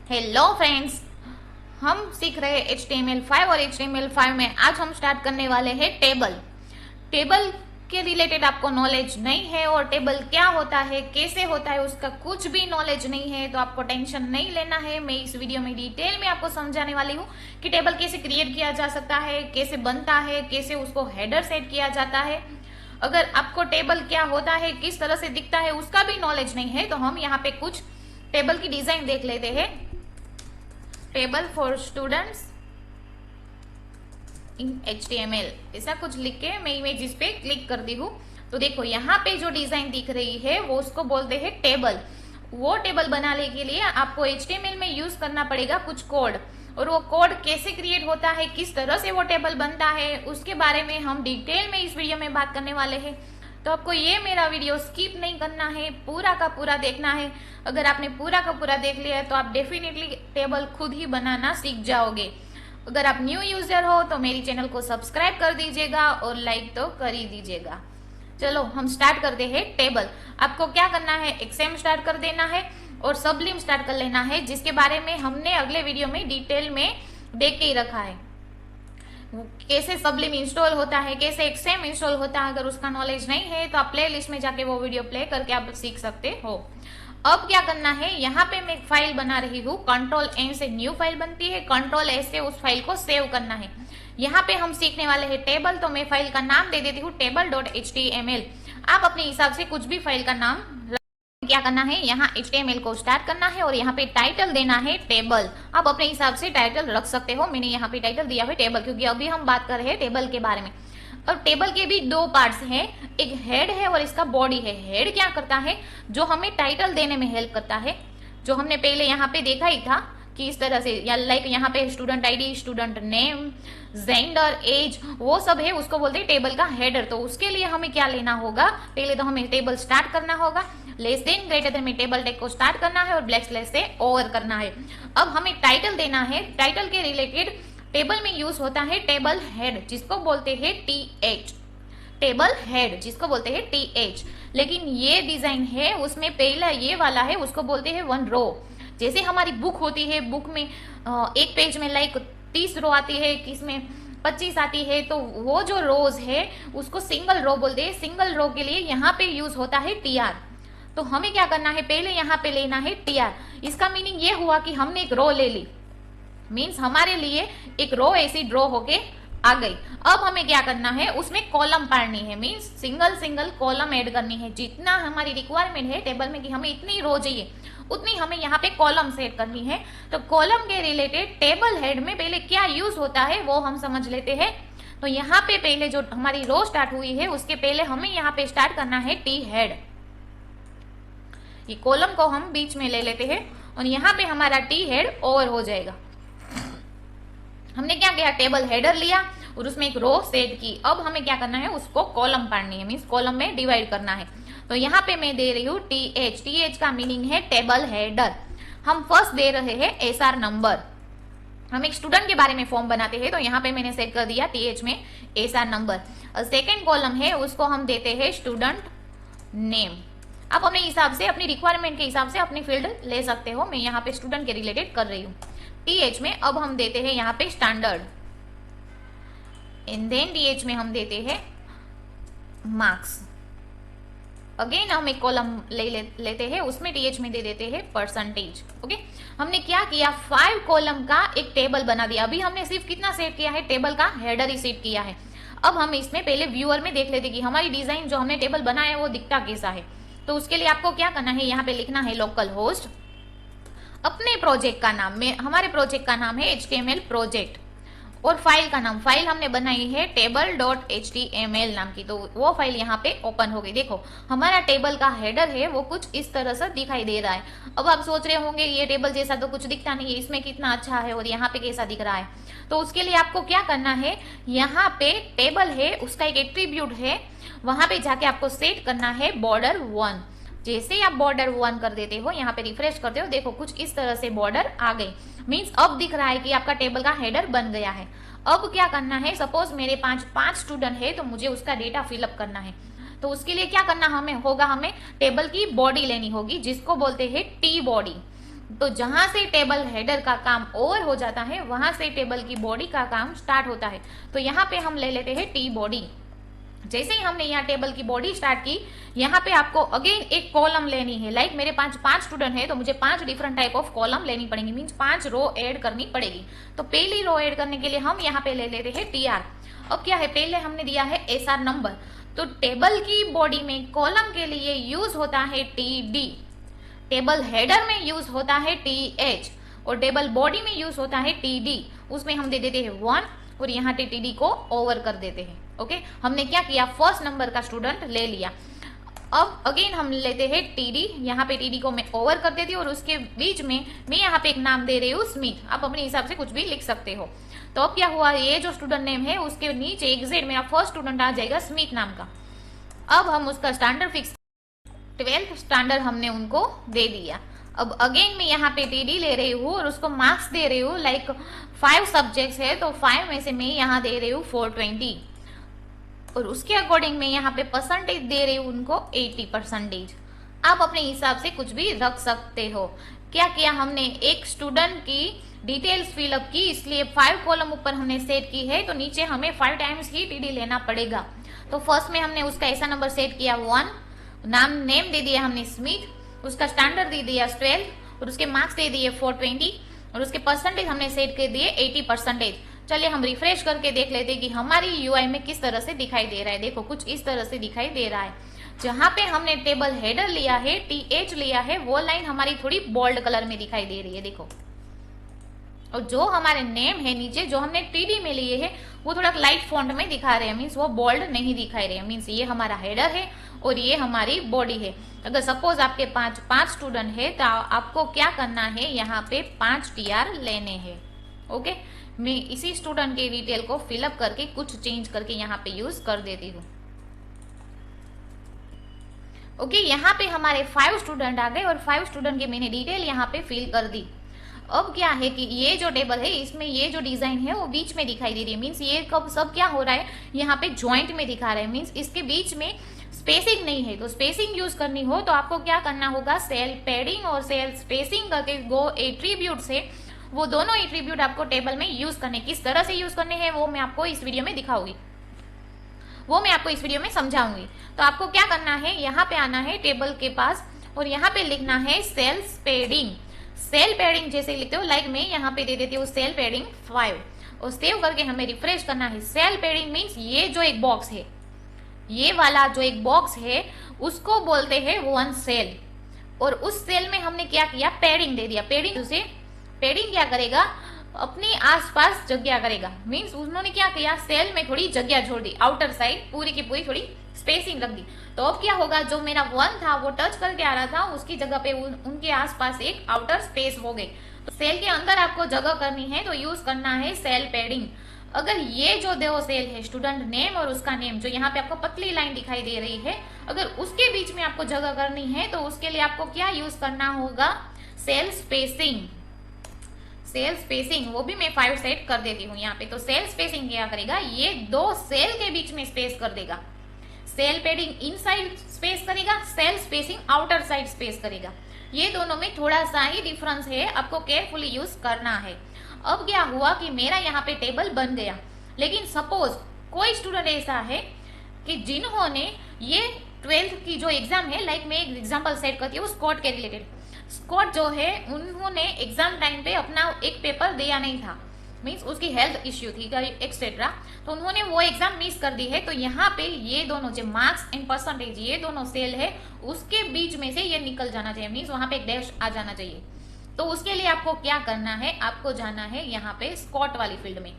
Hello friends, हम सीख रहे हैं HTML5 और HTML5 में आज हम स्टार्ट करने वाले हैं टेबल के रिलेटेड आपको नॉलेज नहीं है और टेबल क्या होता है, कैसे होता है, उसका कुछ भी नॉलेज नहीं है तो आपको टेंशन नहीं लेना है। मैं इस वीडियो में डिटेल में आपको समझाने वाली हूँ कि टेबल कैसे क्रिएट किया जा सकता है, कैसे बनता है, कैसे उसको हेडर सेट किया जाता है। अगर आपको टेबल क्या होता है, किस तरह से दिखता है, उसका भी नॉलेज नहीं है तो हम यहाँ पे कुछ टेबल की डिजाइन देख लेते हैं। Table for students in HTML ऐसा कुछ लिख के मैं इमेजेस पे क्लिक करती हूँ तो देखो यहाँ पे जो डिजाइन दिख रही है वो उसको बोलते हैं टेबल। वो टेबल बनाने के लिए आपको HTML में यूज करना पड़ेगा कुछ कोड, और वो कोड कैसे क्रिएट होता है, किस तरह से वो टेबल बनता है, उसके बारे में हम डिटेल में इस वीडियो में बात करने वाले हैं। तो आपको ये मेरा वीडियो स्किप नहीं करना है, पूरा का पूरा देखना है। अगर आपने पूरा का पूरा देख लिया है तो आप डेफिनेटली टेबल खुद ही बनाना सीख जाओगे। अगर आप न्यू यूजर हो तो मेरी चैनल को सब्सक्राइब कर दीजिएगा और लाइक तो कर ही दीजिएगा। चलो हम स्टार्ट करते हैं टेबल। आपको क्या करना है, एक्सएम स्टार्ट कर देना है और सबलिम स्टार्ट कर लेना है, जिसके बारे में हमने अगले वीडियो में डिटेल में देख के ही रखा है। कैसे सबलिम इंस्टॉल होता है, कैसे एक्सएम इंस्टॉल होता है, अगर उसका नॉलेज नहीं है तो आप प्ले लिस्ट में जाके वो वीडियो प्ले करके आप सीख सकते हो। अब क्या करना है, यहाँ पे मैं एक फाइल बना रही हूँ, कंट्रोल एन से न्यू फाइल बनती है, कंट्रोल एस से उस फाइल को सेव करना है। यहाँ पे हम सीखने वाले हैं टेबल, तो मैं फाइल का नाम दे देती हूँ table.html। आप अपने हिसाब से कुछ भी फाइल का नाम। क्या करना है, यहाँ HTML को स्टार्ट करना है और यहाँ पे टाइटल देना है टेबल। आप अपने हिसाब से टाइटल रख सकते हो, मैंने यहाँ पे टाइटल दिया है टेबल, क्योंकि अभी हम बात कर रहे हैं टेबल के बारे में। और टेबल के भी दो पार्ट्स हैं, एक हेड है और इसका बॉडी है। हेड क्या करता है, जो हमें टाइटल देने में हेल्प करता है, जो हमने पहले यहाँ पे देखा ही था कि इस तरह से, या लाइक यहाँ पे student ID, student name, gender, age, वो सब है, उसको बोलते हैं टेबल का हेडर। तो उसके लिए हमें क्या लेना होगा, पहले तो हमें टेबल स्टार्ट करना होगा, लेस देन ग्रेटर देन में टेबल टैग को स्टार्ट करना है और ब्लैक स्लैश से ओवर करना है। अब हमें टाइटल देना है, टाइटल के रिलेटेड टेबल में यूज होता है टेबल हेड, जिसको बोलते हैं TH, टेबल हेड जिसको बोलते हैं TH। लेकिन ये डिजाइन है उसमें पहला ये वाला है, उसको बोलते हैं वन रो। जैसे हमारी बुक होती है, बुक में एक पेज में लाइक 30 रो आती है, किसमें 25 आती है, तो वो जो रोज है उसको सिंगल रो बोलते हैं। सिंगल रो के लिए यहाँ पे यूज होता है TR। तो हमें क्या करना है, पहले यहाँ पे लेना है TR। इसका मीनिंग ये हुआ कि हमने एक रो ले ली, मीन्स हमारे लिए एक रो ऐसी ड्रॉ होके आ गई। अब हमें क्या करना है, उसमें कॉलम पाड़नी है, means single single column add करनी है। जितना हमारी रिक्वायरमेंट है टेबल में कि हमें इतनी रो चाहिए, उतनी हमें यहाँ पे कॉलम सेट करनी है। तो कॉलम के रिलेटेड टेबल हेड में पहले क्या यूज होता है वो हम समझ लेते हैं। तो यहाँ पे पहले जो हमारी रो स्टार्ट हुई है उसके पहले हमें यहाँ पे स्टार्ट करना है T हेड। ये कॉलम को हम बीच में ले लेते हैं और यहाँ पे हमारा T हेड ओवर हो जाएगा। हमने क्या किया, टेबल हेडर लिया और उसमें एक रो सेट की। अब हमें क्या करना है, उसको कॉलम पाड़नी है, मीन्स कॉलम में डिवाइड करना है। तो यहाँ पे मैं दे रही हूँ TH। TH का मीनिंग है टेबल हेडर। हम फर्स्ट दे रहे हैं SR नंबर। हम एक स्टूडेंट के बारे में फॉर्म बनाते हैं तो यहाँ पे मैंने सेट कर दिया TH में SR नंबर। और सेकेंड कॉलम है उसको हम देते हैं स्टूडेंट नेम। आप अपने हिसाब से, अपनी रिक्वायरमेंट के हिसाब से अपनी फील्ड ले सकते हो। मैं यहाँ पे स्टूडेंट के रिलेटेड कर रही हूँ TH में। अब हम देते हैं यहाँ पे स्टैंडर्ड, एंड देन TH में हम देते हैं मार्क्स। अगेन हम एक कॉलम लेते हैं, उसमें TH में दे देते हैं परसेंटेज। ओके, हमने क्या किया, 5 कॉलम का एक टेबल बना दिया। अभी हमने सिर्फ कितना सेट किया है, टेबल का हेडर ही सेट किया है। अब हम इसमें पहले व्यूअर में देख लेते कि हमारी डिजाइन जो हमने टेबल बनाया है वो दिखता कैसा है। तो उसके लिए आपको क्या करना है, यहाँ पे लिखना है लोकल होस्ट, अपने प्रोजेक्ट का नाम में, हमारे प्रोजेक्ट का नाम है HTML प्रोजेक्ट, और फाइल का नाम, फाइल हमने बनाई है table.html नाम की, तो वो फाइल यहाँ पे ओपन हो गई। देखो हमारा टेबल का हेडर है वो कुछ इस तरह से दिखाई दे रहा है। अब आप सोच रहे होंगे ये टेबल जैसा तो कुछ दिखता नहीं है, इसमें कितना अच्छा है और यहाँ पे कैसा दिख रहा है। तो उसके लिए आपको क्या करना है, यहाँ पे टेबल है उसका एक एट्रीब्यूट है, वहां पे जाके आपको सेट करना है बॉर्डर 1। जैसे ही आप बॉर्डर 1 कर देते हो, यहाँ पे रिफ्रेश करते हो, देखो कुछ इस तरह से बॉर्डर आ गई। मीन्स अब दिख रहा है कि आपका टेबल का हेडर बन गया है। अब क्या करना है, सपोज मेरे 5 स्टूडेंट है तो मुझे उसका डेटा फिलअप करना है। तो उसके लिए क्या करना हमें होगा, हमें टेबल की बॉडी लेनी होगी जिसको बोलते हैं T बॉडी। तो जहां से टेबल हेडर का काम ओवर हो जाता है वहां से टेबल की बॉडी का काम स्टार्ट होता है। तो यहाँ पे हम ले लेते हैं टी बॉडी। जैसे ही हमने यहाँ टेबल की बॉडी स्टार्ट की, यहाँ पे आपको अगेन एक कॉलम लेनी है। लाइक मेरे पांच स्टूडेंट है तो मुझे 5 डिफरेंट टाइप ऑफ कॉलम लेनी पड़ेगी, मीन्स 5 रो ऐड करनी पड़ेगी। तो पहली रो ऐड करने के लिए हम यहाँ पे ले लेते हैं टी आर। अब क्या है, पहले हमने दिया है एस आर नंबर, तो टेबल की बॉडी में कॉलम के लिए यूज होता है टी डी, टेबल हेडर में यूज होता है टी एच, और टेबल बॉडी में यूज होता है टी डी। उसमें हम दे देते हैं 1 और यहाँ टी डी को ओवर कर देते हैं। ओके, हमने क्या किया, फर्स्ट नंबर का स्टूडेंट ले लिया। अब अगेन हम लेते हैं टीडी, यहाँ पे टीडी को मैं ओवर कर देती हूँ और उसके बीच में मैं यहाँ पे एक नाम दे रही हूँ स्मिथ। आप अपने हिसाब से कुछ भी लिख सकते हो। तो अब क्या हुआ, ये जो स्टूडेंट नेम है उसके नीचे एग्जिट मेरा फर्स्ट स्टूडेंट आ जाएगा स्मिथ नाम का। अब हम उसका स्टैंडर्ड फिक्स 12th स्टैंडर्ड हमने उनको दे दिया। अब अगेन मैं यहाँ पे टीडी ले रही हूँ और उसको मार्क्स दे रही हूँ। लाइक 5 सब्जेक्ट्स है तो 5 में से मैं यहाँ दे रही हूँ 420 और उसके अकॉर्डिंग मैं यहाँ पे परसेंटेज दे रही हूँ उनको 80%। आप अपने हिसाब से कुछ भी रख सकते हो। क्या किया हमने, एक स्टूडेंट की डिटेल्स फिलअप की, इसलिए 5 कॉलम ऊपर हमने सेट की है तो नीचे हमें 5 टाइम्स ही टीडी लेना पड़ेगा। तो फर्स्ट में हमने उसका ऐसा नंबर सेट किया 1, नेम दे दिया हमने स्मिथ, उसका स्टैंडर्ड दे दिया 12 और उसके मार्क्स दे दिए 420 और उसके परसेंटेज हमने सेट कर दिए 80%। चलिए हम रिफ्रेश करके देख लेते हैं कि हमारी यूआई में किस तरह से दिखाई दे रहा है। देखो कुछ इस तरह से दिखाई दे रहा है। जहां पे हमने टेबल हेडर लिया है, टीएच लिया है, वो लाइन हमारी थोड़ी बोल्ड कलर में दिखाई दे रही है, देखो। और जो हमारे नेम है नीचे जो हमने टीडी में लिए है वो थोड़ा लाइट फॉन्ट में दिखा रहे हैं, मीन्स वो बोल्ड नहीं दिखाई रहे हैं। मीन्स ये हमारा हेडर है और ये हमारी बॉडी है। अगर सपोज आपके 5 स्टूडेंट है तो आपको क्या करना है, यहाँ पे 5 टीआर लेने हैं। ओके, मैं इसी स्टूडेंट के डिटेल को फिलअप करके कुछ चेंज करके यहाँ पे यूज कर देती हूँ। ओके, यहाँ पे हमारे 5 स्टूडेंट आ गए और 5 स्टूडेंट के मैंने डिटेल यहाँ पे फिल कर दी। अब क्या है कि ये जो टेबल है इसमें ये जो डिजाइन है वो बीच में दिखाई दे रही है। मीन्स ये कब सब क्या हो रहा है, यहाँ पे ज्वाइंट में दिखा रहा है। मीन्स इसके बीच में स्पेसिंग नहीं है। तो स्पेसिंग यूज करनी हो तो आपको क्या करना होगा, सेल पैडिंग और सेल स्पेसिंग करके वो एट्रीब्यूट से वो दोनों एट्रीब्यूट आपको टेबल में यूज करने, किस तरह से यूज करने हैं वो मैं आपको इस वीडियो में दिखाऊंगी, वो मैं आपको इस वीडियो में समझाऊंगी। तो आपको क्या करना है, यहाँ पे आना है टेबल के पास और यहाँ पे लिखना है सेल पैडिंग। सेल पैडिंग जैसे लिखते हो, लाइक मैं यहाँ पे दे देती हूँ सेल पैडिंग 5 और सेव करके हमें रिफ्रेश करना है। सेल पैडिंग मीन्स ये जो एक बॉक्स है, ये वाला जो एक बॉक्स है उसको बोलते हैं 1 सेल। और उस सेल में हमने क्या किया, पैडिंग दे दिया। पैडिंग क्या करेगा, अपने आसपास जगह करेगा। मीन्स उन्होंने क्या किया, सेल में थोड़ी जगह छोड़ दी, आउटर साइड पूरी की पूरी थोड़ी स्पेसिंग रख दी। तो अब क्या होगा, जो मेरा 1 था वो टच करके आ रहा था, उसकी जगह पे उनके आसपास एक आउटर स्पेस हो गई। तो सेल के अंदर आपको जगह करनी है तो यूज करना है सेल पैडिंग। अगर ये जो 2 सेल है, स्टूडेंट नेम और उसका नेम, जो यहाँ पे आपको पतली लाइन दिखाई दे रही है, अगर उसके बीच में आपको जगह करनी है तो उसके लिए आपको क्या यूज करना होगा, सेल स्पेसिंग। सेल स्पेसिंग वो भी मैं 5 सेट कर देती हूँ यहाँ पे। तो सेल स्पेसिंग क्या करेगा, ये 2 सेल के बीच में स्पेस कर देगा। सेल पैडिंग इनसाइड स्पेस करेगा, cell spacing outer side space करेगा। ये दोनों में थोड़ा सा ही डिफरेंस है, आपको केयरफुली यूज करना है। अब क्या हुआ कि मेरा यहाँ पे टेबल बन गया, लेकिन सपोज कोई स्टूडेंट ऐसा है कि जिन्होंने ये 12th की जो एग्जाम है, लाइक मैं एक एग्जाम्पल सेट करती हूँ स्कॉट के रिलेटेड। स्कॉट जो है उन्होंने एग्जाम टाइम पे अपना एक पेपर दिया नहीं था, मीन्स उसकी हेल्थ इश्यू थी एक्सेट्रा, तो उन्होंने वो एग्जाम मिस कर दी है। तो यहाँ पे ये दोनों जो मार्क्स एंड परसेंटेज ये दोनों सेल है उसके बीच में से ये निकल जाना चाहिए, मीन्स वहां पे एक डैश आ जाना चाहिए। तो उसके लिए आपको क्या करना है, आपको जाना है यहाँ पे स्कॉट वाली फील्ड में,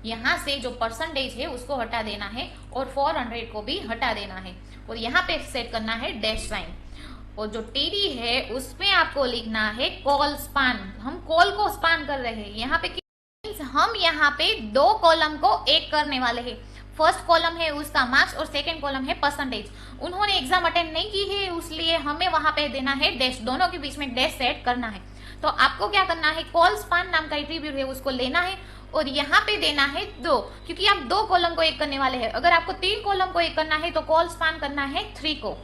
यहाँ से जो परसेंटेज है उसको हटा देना है और 400 को भी हटा देना है और यहाँ पे सेट करना है डैश साइन। और जो टीडी है उसमें आपको लिखना है कॉल स्पान। हम कॉल को स्पान कर रहे हैं यहाँ पे, हम यहाँ पे 2 कॉलम को एक करने वाले हैं। फर्स्ट कॉलम है उसका मार्क्स और सेकंड कॉलम है परसेंटेज। उन्होंने एग्जाम अटेंड नहीं की है इसलिए हमें वहां पे देना है डैश, दोनों के बीच में डैश सेट करना है। तो आपको क्या करना है, कॉल स्पान नाम का एट्रीब्यूट है उसको लेना है और यहाँ पे देना है 2, क्योंकि आप 2 कॉलम को एक करने वाले हैं। अगर आपको 3 कॉलम को एक करना है तो कॉल स्पान करना है 3 को।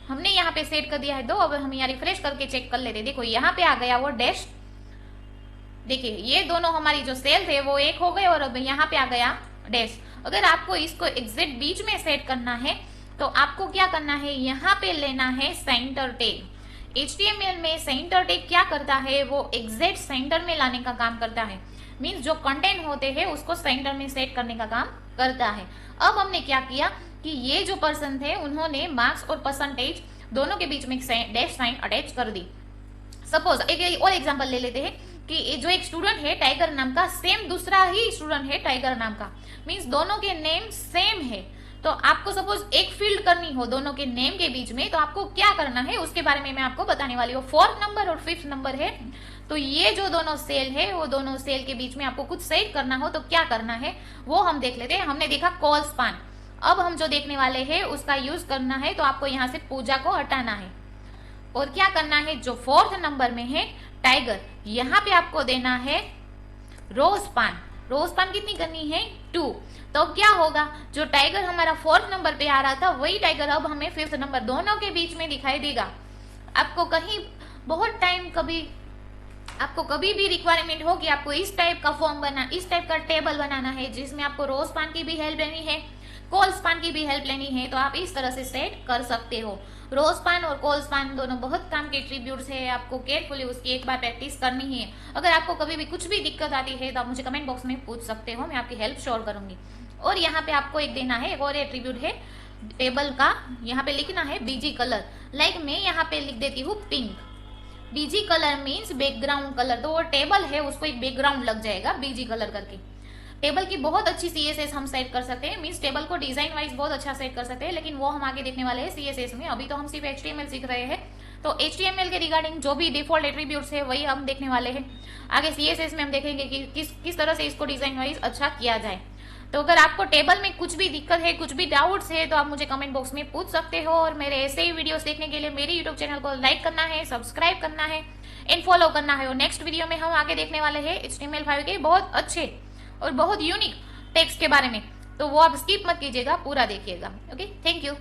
हमने यहाँ पे सेट कर दिया है 2। अब हम यहाँ रिफ्रेश करके चेक कर लेते हैं। देखो यहाँ पे आ गया वो डैश। देखिए ये दोनों हमारी जो सेल थे वो एक हो गए और अब यहाँ पे आ गया डैश। अगर आपको इसको एग्जैक्ट बीच में सेट करना है तो आपको क्या करना है, यहाँ पे लेना है सेंटर टैग। HTML में सेंटर टैग क्या करता है, वो एग्जैक्ट सेंटर में लाने का काम करता है। मीन्स जो कंटेंट होते हैं उसको सेंटर में सेट करने का काम करता है। अब हमने क्या किया कि ये जो पर्सन थे उन्होंने मार्क्स और परसेंटेज दोनों के बीच में डैश साइन अटैच कर दी। सपोज एक और एग्जांपल ले लेते हैं कि जो एक स्टूडेंट है टाइगर नाम का, सेम दूसरा ही स्टूडेंट है टाइगर नाम का, मीन्स दोनों के नेम सेम है। तो आपको सपोज एक फील्ड करनी हो दोनों के नेम के बीच में, तो आपको क्या करना है उसके बारे में मैं आपको बताने वाली हूँ। 4th नंबर और 5th नंबर है, तो ये जो दोनों सेल है वो दोनों सेल के बीच में आपको कुछ सेट करना हो तो क्या करना है वो हम देख लेते हैं। हमने देखा कॉल स्पान। अब हम जो देखने वाले हैं उसका यूज करना है, तो आपको यहाँ से पूजा को हटाना है और क्या करना है, जो 4th नंबर में है टाइगर, यहाँ पे आपको देना है रो स्पान। रो स्पान कितनी करनी है, 2। तो अब क्या होगा, जो टाइगर हमारा 4th नंबर पे आ रहा था वही टाइगर अब हमें 5th नंबर, दोनों के बीच में दिखाई देगा। आपको कहीं बहुत टाइम आपको कभी भी रिक्वायरमेंट हो कि आपको इस टाइप का इस टाइप का टेबल बनाना है जिसमें आपको रो स्पान की भी हेल्प लेनी है, कॉल स्पान की भी हेल्प लेनी है, तो आप इस तरह से सेट कर सकते हो। रो स्पान और कॉल स्पान दोनों बहुत काम के एट्रीब्यूट्स है, आपको केयरफुली उसकी एक बार प्रैक्टिस करनी है। अगर आपको कभी भी कुछ भी दिक्कत आती है तो आप मुझे कमेंट बॉक्स में पूछ सकते हो, मैं आपकी हेल्प श्योर करूंगी। और यहाँ पे आपको एक देना है, एक और एट्रीब्यूट है टेबल का, यहाँ पे लिखना है बीजी कलर। लाइक मैं यहाँ पे लिख देती हूँ pink. BG colour means background colour, तो वो टेबल है उसको एक बैकग्राउंड लग जाएगा बीजी कलर करके। टेबल की बहुत अच्छी CSS हम सेट कर सकते हैं, मीन्स टेबल को डिजाइन वाइज बहुत अच्छा सेट कर सकते हैं, लेकिन वो हम आगे देखने वाले हैं CSS में। अभी तो हम सिर्फ HTML सीख रहे हैं, तो HTML के रिगार्डिंग जो भी डिफॉल्ट एट्रीब्यूट्स है वही हम देखने वाले हैं। आगे CSS में हम देखेंगे कि किस तरह से इसको डिजाइन वाइज अच्छा किया जाए। तो अगर आपको टेबल में कुछ भी दिक्कत है, कुछ भी डाउट्स है, तो आप मुझे कमेंट बॉक्स में पूछ सकते हो। और मेरे ऐसे ही वीडियोस देखने के लिए मेरे यूट्यूब चैनल को लाइक करना है, सब्सक्राइब करना है एंड फॉलो करना है। और नेक्स्ट वीडियो में हम आगे देखने वाले हैं HTML5 के बहुत अच्छे और बहुत यूनिक टेक्स्ट के बारे में, तो वो आप स्किप मत कीजिएगा, पूरा देखिएगा। Okay, thank you.